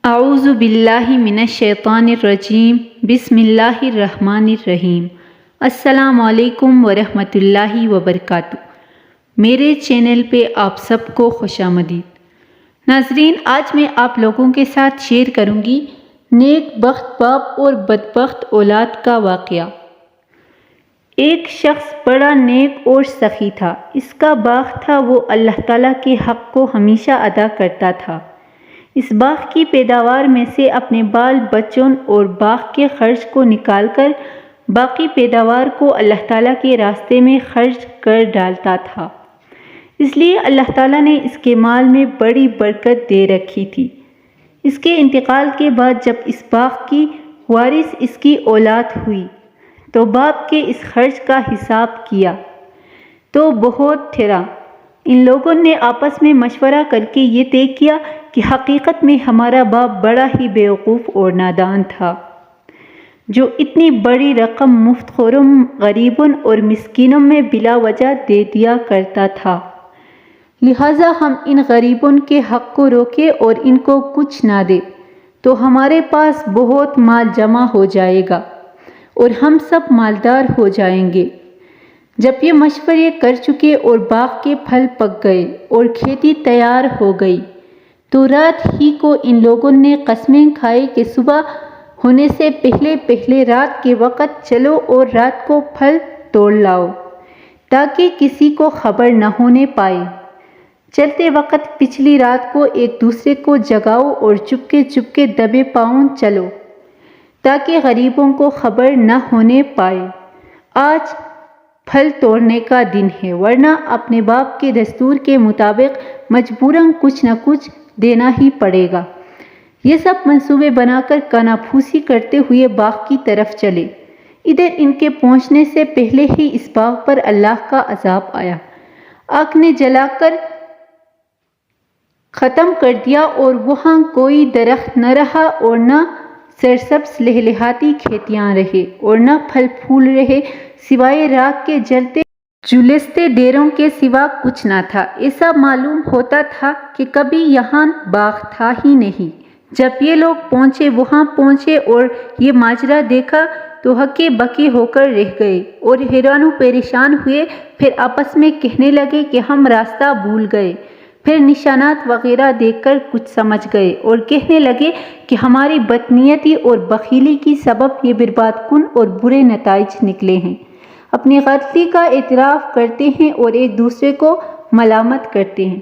اعوذ باللہ من الشیطان الرجیم بسم اللہ الرحمن الرحیم۔ السلام علیکم ورحمۃ اللہ وبرکاتہ۔ میرے چینل پہ آپ سب کو خوش آمدید۔ ناظرین، آج میں آپ لوگوں کے ساتھ شیئر کروں گی نیک بخت باپ اور بدبخت اولاد کا واقعہ۔ ایک شخص بڑا نیک اور سخی تھا۔ اس کا باغ تھا، وہ اللہ تعالیٰ کے حق کو ہمیشہ ادا کرتا تھا۔ اس باغ کی پیداوار میں سے اپنے بال بچوں اور باغ کے خرچ کو نکال کر باقی پیداوار کو اللہ تعالیٰ کے راستے میں خرچ کر ڈالتا تھا۔ اس لیے اللہ تعالیٰ نے اس کے مال میں بڑی برکت دے رکھی تھی۔ اس کے انتقال کے بعد جب اس باغ کی وارث اس کی اولاد ہوئی تو باپ کے اس خرچ کا حساب کیا تو بہت ڈرا۔ ان لوگوں نے آپس میں مشورہ کر کے یہ طے کیا کہ حقیقت میں ہمارا باپ بڑا ہی بیوقوف اور نادان تھا، جو اتنی بڑی رقم مفت خوروں، غریبوں اور مسکینوں میں بلا وجہ دے دیا کرتا تھا۔ لہٰذا ہم ان غریبوں کے حق کو روکے اور ان کو کچھ نہ دے تو ہمارے پاس بہت مال جمع ہو جائے گا اور ہم سب مالدار ہو جائیں گے۔ جب یہ مشورے کر چکے اور باغ کے پھل پک گئے اور کھیتی تیار ہو گئی تو رات ہی کو ان لوگوں نے قسمیں کھائی کہ صبح ہونے سے پہلے رات کے وقت چلو اور رات کو پھل توڑ لاؤ تاکہ کسی کو خبر نہ ہونے پائے۔ چلتے وقت پچھلی رات کو ایک دوسرے کو جگاؤ اور چپکے دبے پاؤں چلو تاکہ غریبوں کو خبر نہ ہونے پائے۔ آج پھل توڑنے کا دن ہے، ورنہ اپنے باپ کے دستور کے مطابق مجبوراً کچھ نہ کچھ دینا ہی پڑے گا۔ یہ سب منصوبے بنا کر کانا پھوسی کرتے ہوئے باغ کی طرف چلے۔ ادھر ان کے پہنچنے سے پہلے ہی اس باغ پر اللہ کا عذاب آیا۔ آگ نے جلا کر ختم کر دیا اور وہاں کوئی درخت نہ رہا اور نہ سرسبز لہلہاتی کھیتیاں رہے اور نہ پھل پھول رہے، سوائے راکھ کے جلتے جھلستے ڈیروں کے سوا کچھ نہ تھا۔ ایسا معلوم ہوتا تھا کہ کبھی یہاں باغ تھا ہی نہیں۔ جب یہ لوگ وہاں پہنچے اور یہ ماجرا دیکھا تو ہکے بکے ہو کر رہ گئے اور حیران و پریشان ہوئے۔ پھر آپس میں کہنے لگے کہ ہم راستہ بھول گئے۔ پھر نشانات وغیرہ دیکھ کر کچھ سمجھ گئے اور کہنے لگے کہ ہماری بدنیتی اور بخیلی کی سبب یہ برباد کن اور برے نتائج نکلے ہیں۔ اپنی غلطی کا اعتراف کرتے ہیں اور ایک دوسرے کو ملامت کرتے ہیں۔